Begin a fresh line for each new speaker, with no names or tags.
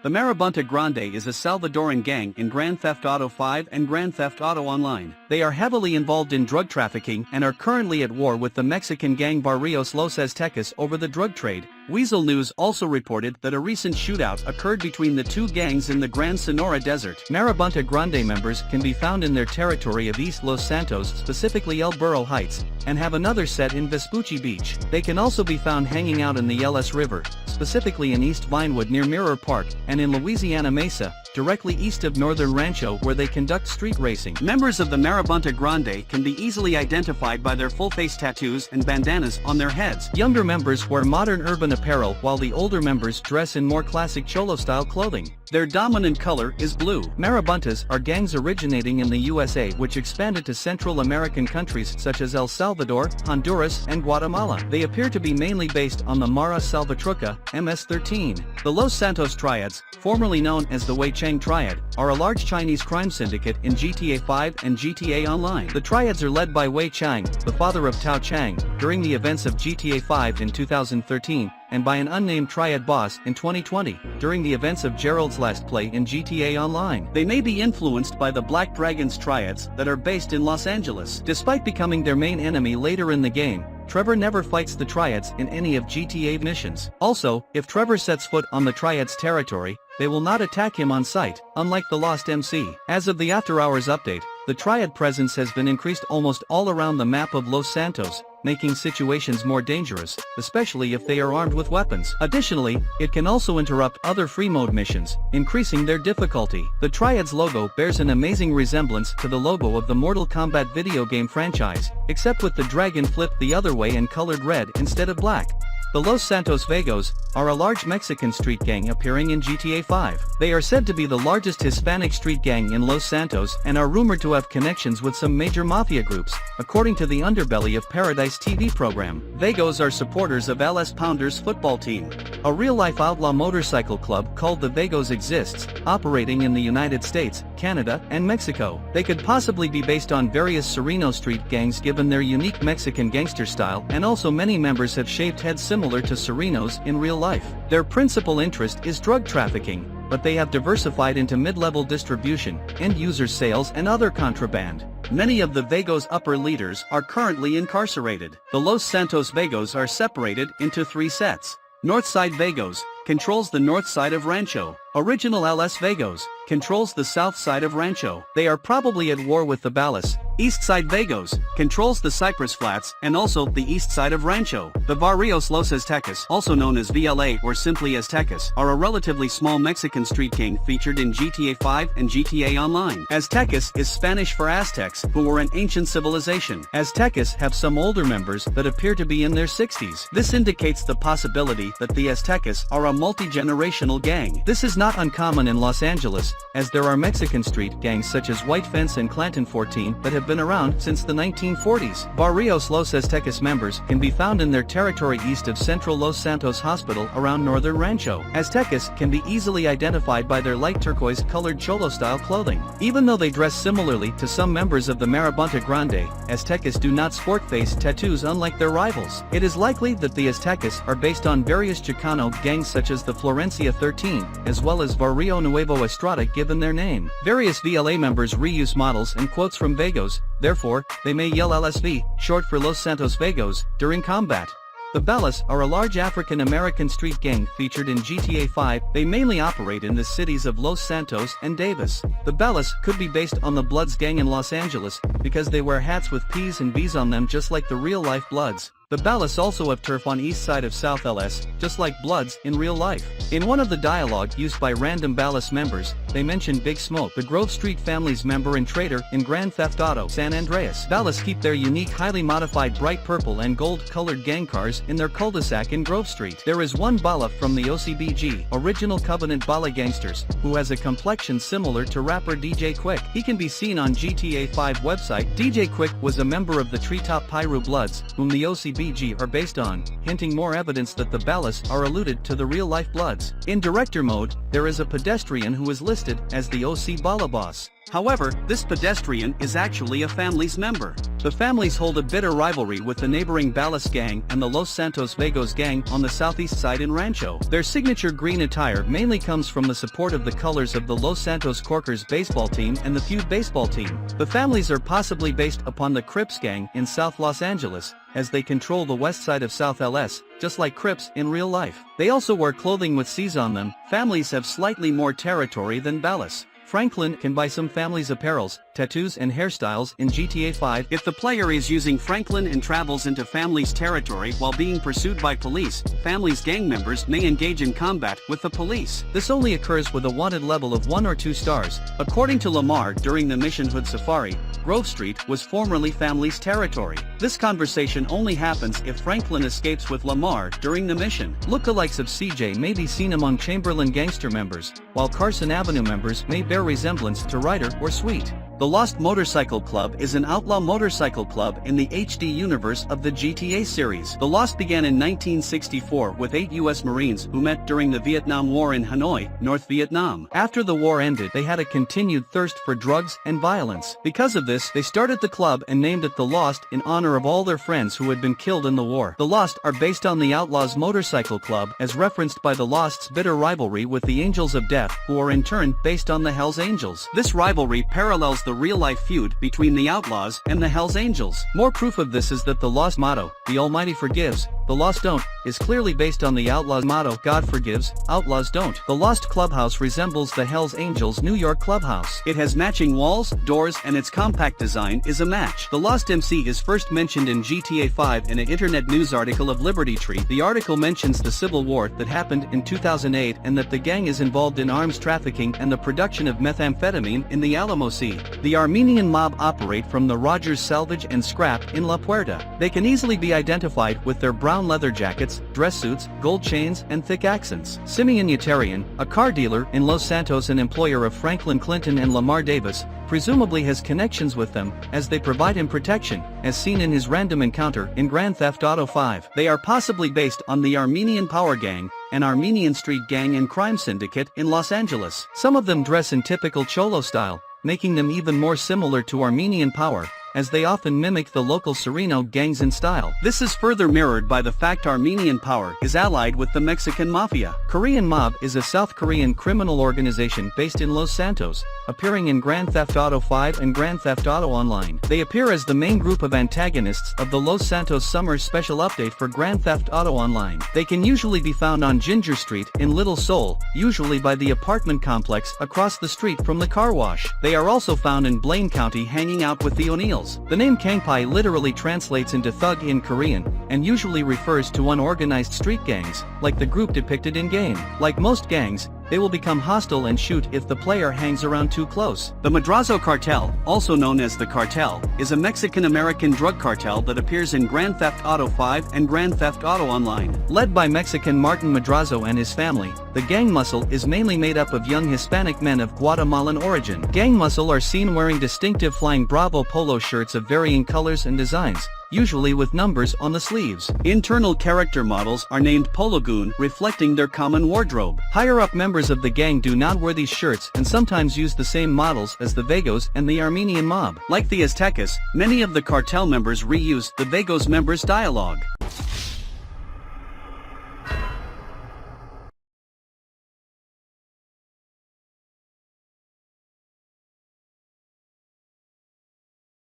The Marabunta Grande is a Salvadoran gang in Grand Theft Auto 5 and Grand Theft Auto Online. They are heavily involved in drug trafficking and are currently at war with the Mexican gang Barrios Los Aztecas over the drug trade. Weasel News also reported that a recent shootout occurred between the two gangs in the Gran Sonora Desert. Marabunta Grande members can be found in their territory of East Los Santos, specifically El Burro Heights, and have another set in Vespucci Beach. They can also be found hanging out in the LS River, specifically in East Vinewood near Mirror Park, and in Louisiana Mesa, directly east of Northern Rancho, where they conduct street racing. Members of the Marabunta Grande can be easily identified by their full-face tattoos and bandanas on their heads. Younger members wear modern urban apparel while the older members dress in more classic Cholo-style clothing. Their dominant color is blue. Marabuntas are gangs originating in the USA which expanded to Central American countries such as El Salvador, Honduras, and Guatemala. They appear to be mainly based on the Mara Salvatrucha, MS-13. The Los Santos Triads, formerly known as the Wei Chang Triad, are a large Chinese crime syndicate in GTA 5 and GTA Online. The Triads are led by Wei Chang, the father of Tao Chang, during the events of GTA 5 in 2013, and by an unnamed Triad boss in 2020, during the events of Gerald's Last Play in GTA Online. They may be influenced by the Black Dragons Triads that are based in Los Angeles. Despite becoming their main enemy later in the game, Trevor never fights the Triads in any of GTA missions. Also, if Trevor sets foot on the Triads' territory, they will not attack him on sight, unlike the Lost MC. As of the After Hours update, the Triad presence has been increased almost all around the map of Los Santos, making situations more dangerous, especially if they are armed with weapons. Additionally, it can also interrupt other free mode missions, increasing their difficulty. The Triads logo bears an amazing resemblance to the logo of the Mortal Kombat video game franchise, except with the dragon flipped the other way and colored red instead of black. The Los Santos Vagos are a large Mexican street gang appearing in GTA 5. They are said to be the largest Hispanic street gang in Los Santos and are rumored to have connections with some major mafia groups, according to the underbelly of Paradise TV program. Vagos are supporters of LS Pounders football team. A real-life outlaw motorcycle club called the Vagos exists, operating in the United States, Canada, and Mexico. They could possibly be based on various Sereno street gangs given their unique Mexican gangster style, and also many members have shaved heads similar to Serenos in real life. Their principal interest is drug trafficking, but they have diversified into mid-level distribution, end-user sales, and other contraband. Many of the Vagos' upper leaders are currently incarcerated. The Los Santos Vagos are separated into three sets. Northside Vagos controls the north side of Rancho. Original LS Vagos controls the south side of Rancho. They are probably at war with the Ballas. Eastside Vagos controls the Cypress Flats and also the east side of Rancho. The Barrios Los Aztecas, also known as VLA or simply Aztecas, are a relatively small Mexican street gang featured in GTA 5 and GTA Online. Aztecas is Spanish for Aztecs, who were an ancient civilization. Aztecas have some older members that appear to be in their 60s. This indicates the possibility that the Aztecas are a multi-generational gang. This is not uncommon in Los Angeles, as there are Mexican street gangs such as White Fence and Clanton 14 that have been around since the 1940s. Barrios Los Aztecas members can be found in their territory east of Central Los Santos Hospital around Northern Rancho. Aztecas can be easily identified by their light turquoise-colored Cholo-style clothing. Even though they dress similarly to some members of the Marabunta Grande, Aztecas do not sport face tattoos unlike their rivals. It is likely that the Aztecas are based on various Chicano gangs such as the Florencia 13, as well as Barrio Nuevo Estrada given their name. Various VLA members reuse models and quotes from Vagos, therefore, they may yell LSV, short for Los Santos Vagos, during combat. The Ballas are a large African-American street gang featured in GTA 5. They mainly operate in the cities of Los Santos and Davis. The Ballas could be based on the Bloods gang in Los Angeles, because they wear hats with P's and B's on them just like the real-life Bloods. The Ballas also have turf on east side of South LS, just like Bloods in real life. In one of the dialogue used by random Ballas members, they mention Big Smoke, the Grove Street family's member and traitor in Grand Theft Auto San Andreas. Ballas keep their unique highly modified bright purple and gold-colored gang cars in their cul-de-sac in Grove Street. There is one Balla from the OCBG, Original Covenant Balla Gangsters, who has a complexion similar to rapper DJ Quick. He can be seen on GTA 5 website. DJ Quick was a member of the Treetop Pyru Bloods, whom the OCBG are based on, hinting more evidence that the Ballas are alluded to the real-life Bloods. In director mode, there is a pedestrian who is listed as the OC Balla Boss. However, this pedestrian is actually a family's member. The families hold a bitter rivalry with the neighboring Ballas gang and the Los Santos Vagos gang on the southeast side in Rancho. Their signature green attire mainly comes from the support of the colors of the Los Santos Corkers baseball team and the Feud baseball team. The families are possibly based upon the Crips gang in South Los Angeles, as they control the west side of South LS, just like Crips in real life. They also wear clothing with C's on them. Families have slightly more territory than Ballas. Franklin can buy some families' apparels, tattoos and hairstyles in GTA 5 if the player is using Franklin and travels into family's territory while being pursued by police. Family's gang members may engage in combat with the police. This only occurs with a wanted level of 1 or 2 stars. According to Lamar during the mission Hood Safari, Grove Street was formerly family's territory. This conversation only happens if Franklin escapes with Lamar during the mission. Lookalikes of CJ may be seen among Chamberlain gangster members, while Carson Avenue members may bear resemblance to Ryder or Sweet. The Lost Motorcycle Club is an outlaw motorcycle club in the HD universe of the GTA series. The Lost began in 1964 with 8 U.S. Marines who met during the Vietnam War in Hanoi, North Vietnam. After the war ended, they had a continued thirst for drugs and violence. Because of this, they started the club and named it The Lost in honor of all their friends who had been killed in the war. The Lost are based on the Outlaws Motorcycle Club, as referenced by the Lost's bitter rivalry with the Angels of Death, who are in turn based on the Hells Angels. This rivalry parallels the real-life feud between the Outlaws and the Hells Angels. More proof of this is that the Lost motto, "The Almighty forgives, the Lost don't," is clearly based on the Outlaws motto, "God forgives, Outlaws don't." The Lost Clubhouse resembles the Hells Angels' New York Clubhouse. It has matching walls, doors, and its compact design is a match. The Lost MC is first mentioned in GTA 5 in an internet news article of Liberty Tree. The article mentions the Civil War that happened in 2008 and that the gang is involved in arms trafficking and the production of methamphetamine in the Alamo Sea. The Armenian mob operate from the Rogers Salvage and Scrap in La Puerta. They can easily be identified with their brown leather jackets, dress suits, gold chains, and thick accents. Simeon Yetarian, a car dealer in Los Santos and employer of Franklin Clinton and Lamar Davis, presumably has connections with them, as they provide him protection, as seen in his random encounter in Grand Theft Auto 5. They are possibly based on the Armenian Power Gang, an Armenian street gang and crime syndicate in Los Angeles. Some of them dress in typical Cholo style, making them even more similar to Armenian Power, as they often mimic the local Sereno gangs in style. This is further mirrored by the fact Armenian Power is allied with the Mexican Mafia. Korean Mob is a South Korean criminal organization based in Los Santos, appearing in Grand Theft Auto 5 and Grand Theft Auto Online. They appear as the main group of antagonists of the Los Santos Summer Special Update for Grand Theft Auto Online. They can usually be found on Ginger Street in Little Seoul, usually by the apartment complex across the street from the car wash. They are also found in Blaine County hanging out with the O'Neills. The name Kangpai literally translates into thug in Korean, and usually refers to unorganized street gangs, like the group depicted in-game. Like most gangs, they will become hostile and shoot if the player hangs around too close. The Madrazo Cartel, also known as the Cartel, is a Mexican-American drug cartel that appears in Grand Theft Auto 5 and Grand Theft Auto Online. Led by Mexican Martin Madrazo and his family, the gang muscle is mainly made up of young Hispanic men of Guatemalan origin. Gang muscle are seen wearing distinctive Flying Bravo polo shirts of varying colors and designs, usually with numbers on the sleeves. Internal character models are named Pologoon, reflecting their common wardrobe. Higher-up members of the gang do not wear these shirts and sometimes use the same models as the Vagos and the Armenian mob. Like the Aztecas, many of the cartel members reuse the Vagos members' dialogue.